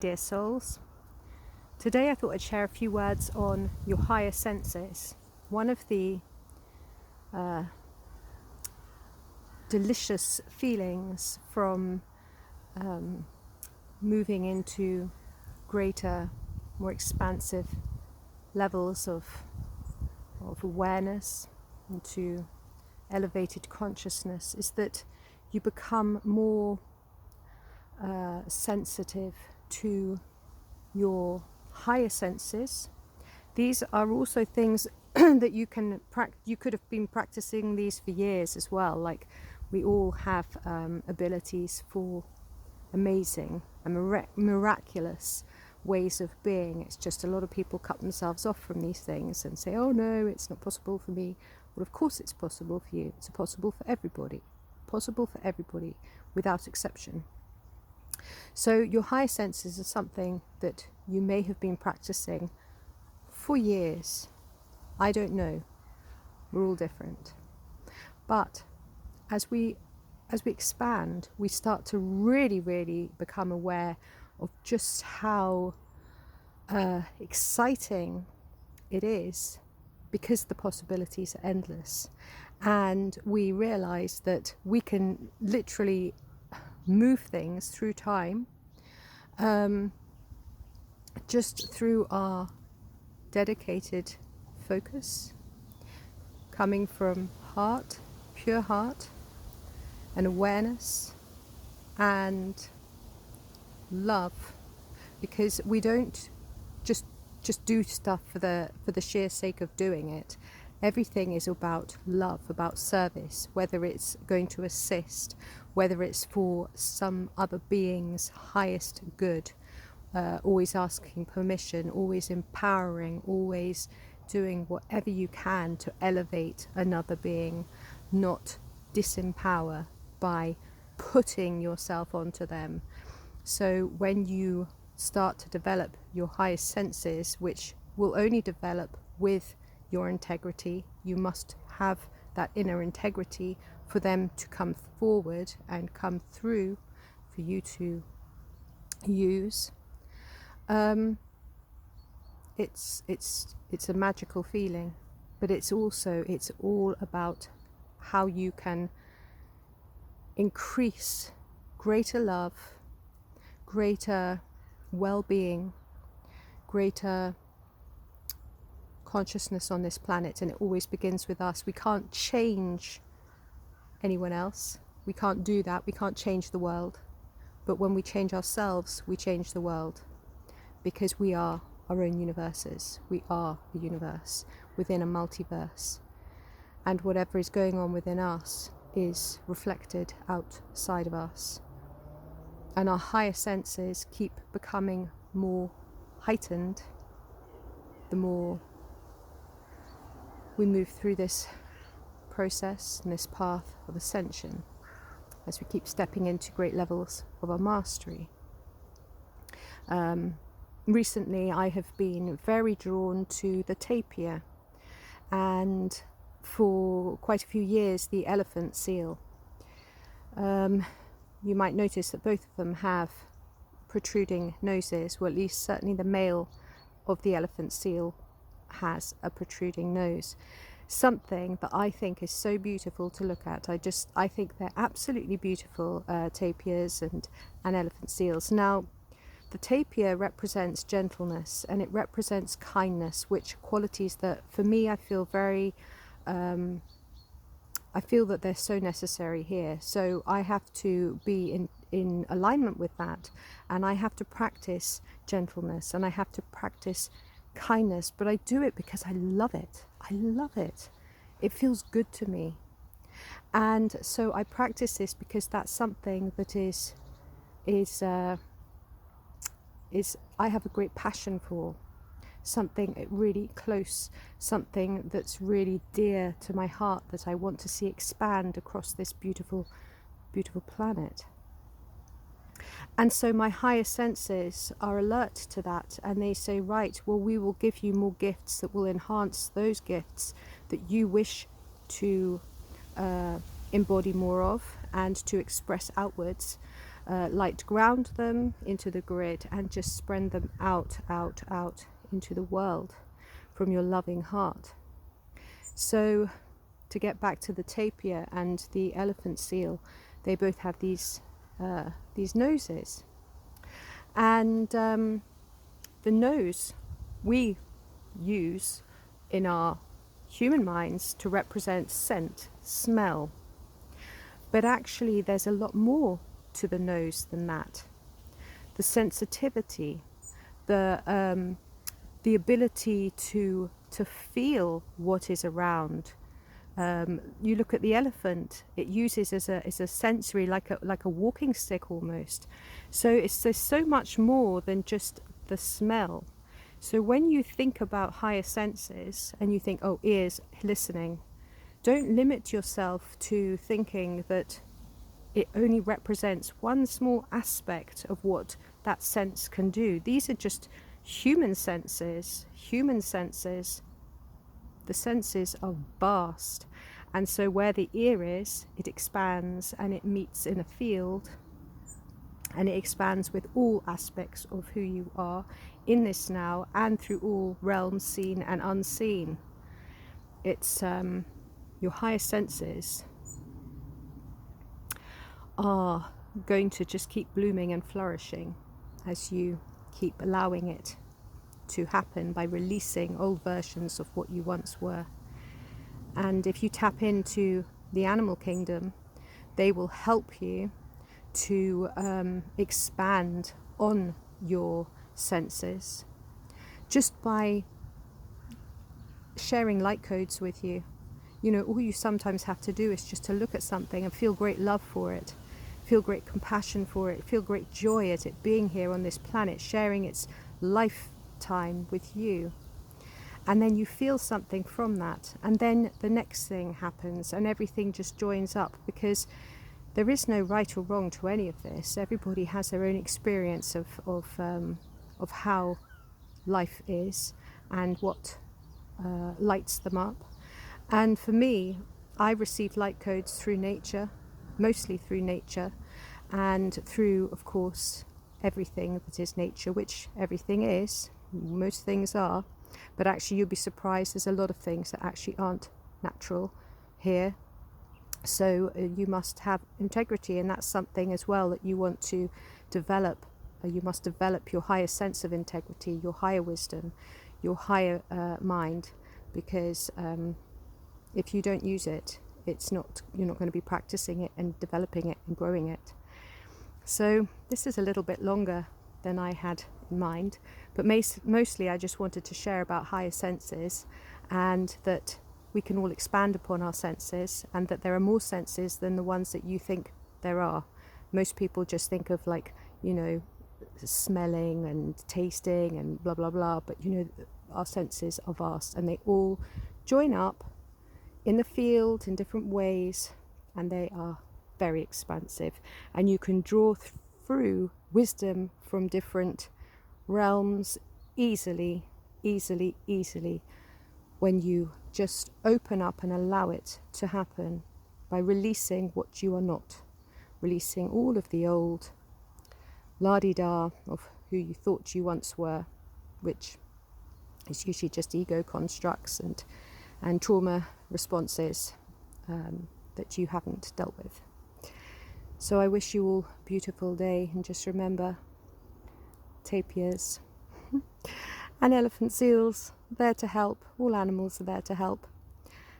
Dear souls, today I thought I'd share a few words on your higher senses. One of the delicious feelings from moving into greater, more expansive levels of awareness, into elevated consciousness, is that you become more sensitive to your higher senses. These are also things that you could have been practicing these for years as well. Like, we all have abilities for amazing and miraculous ways of being. It's just a lot of people cut themselves off from these things and say, oh no, it's not possible for me. Well, of course it's possible for you. It's possible for everybody without exception. So your higher senses are something that you may have been practicing for years. I don't know. We're all different. But as we expand, we start to really become aware of just how exciting it is, because the possibilities are endless. And we realize that we can literally move things through time just through our dedicated focus, coming from heart, pure heart, and awareness and love. Because we don't just do stuff for the sheer sake of doing it. Everything is about love, about service, whether it's going to assist, whether it's for some other being's highest good, always asking permission, always empowering, always doing whatever you can to elevate another being, not disempower by putting yourself onto them. So when you start to develop your highest senses, which will only develop with your integrity, you must have that inner integrity for them to come forward and come through for you to use. It's a magical feeling, but it's all about how you can increase greater love, greater well-being, greater consciousness on this planet. And it always begins with us. We can't change anyone else. We can't do that. We can't change the world. But when we change ourselves, we change the world, because we are our own universes. We are a universe within a multiverse. And whatever is going on within us is reflected outside of us. And our higher senses keep becoming more heightened the more we move through this process and this path of ascension, as we keep stepping into great levels of our mastery. Recently I have been very drawn to the tapir, and for quite a few years the elephant seal. You might notice that both of them have protruding noses, well, at least certainly the male of the elephant seal has a protruding nose. Something that I think is so beautiful to look at. I think they're absolutely beautiful, tapirs and elephant seals. Now, the tapir represents gentleness and it represents kindness, which qualities that for me I feel very I feel that they're so necessary here. So I have to be in alignment with that, and I have to practice gentleness and I have to practice kindness, but I do it because I love it. I love it. It feels good to me. And so I practice this because that's something that is I have a great passion for, something really close, something that's really dear to my heart, that I want to see expand across this beautiful, beautiful planet. And so my higher senses are alert to that, and they say, right, well, we will give you more gifts that will enhance those gifts that you wish to embody more of and to express outwards. light ground them into the grid and just spread them out into the world from your loving heart. So to get back to the tapir and the elephant seal, they both have these noses, and the nose we use in our human minds to represent scent, smell, but actually there's a lot more to the nose than that. The sensitivity, the ability to feel what is around. You look at the elephant; it uses as a sensory, like a walking stick almost. So there's so much more than just the smell. So when you think about higher senses and you think, oh, ears, listening, don't limit yourself to thinking that it only represents one small aspect of what that sense can do. These are just human senses. The senses are vast. And so where the ear is, it expands and it meets in a field, and it expands with all aspects of who you are in this now and through all realms seen and unseen. It's your higher senses are going to just keep blooming and flourishing as you keep allowing it to happen by releasing old versions of what you once were. And if you tap into the animal kingdom, they will help you to expand on your senses just by sharing light codes with you. You know, all you sometimes have to do is just to look at something and feel great love for it, feel great compassion for it, feel great joy at it being here on this planet, sharing its lifetime with you. And then you feel something from that, and then the next thing happens and everything just joins up, because there is no right or wrong to any of this. Everybody has their own experience of how life is and what lights them up. And for me, I receive light codes through nature, mostly through nature, and through, of course, everything that is nature, which everything is, most things are, but actually you'll be surprised there's a lot of things that actually aren't natural here. So you must have integrity, and that's something as well that you want to develop. You must develop your higher sense of integrity, your higher wisdom, your higher mind, because if you don't use it, you're not going to be practicing it and developing it and growing it. So this is a little bit longer than I had in mind, but mostly I just wanted to share about higher senses, and that we can all expand upon our senses, and that there are more senses than the ones that you think there are. Most people just think of, like, you know, smelling and tasting and blah blah blah, but you know, our senses are vast and they all join up in the field in different ways, and they are very expansive, and you can draw through wisdom from different realms easily when you just open up and allow it to happen by releasing what you are not, releasing all of the old la-di-da of who you thought you once were, which is usually just ego constructs and trauma responses that you haven't dealt with. So I wish you all a beautiful day, and just remember, tapirs and elephant seals, there to help. All animals are there to help.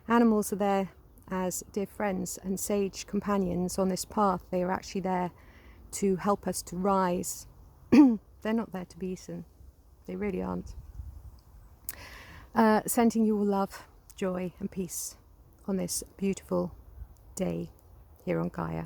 Animals are there as dear friends and sage companions on this path. They are actually there to help us to rise. They're not there to be eaten. They really aren't. Sending you all love, joy and peace on this beautiful day here on Gaia.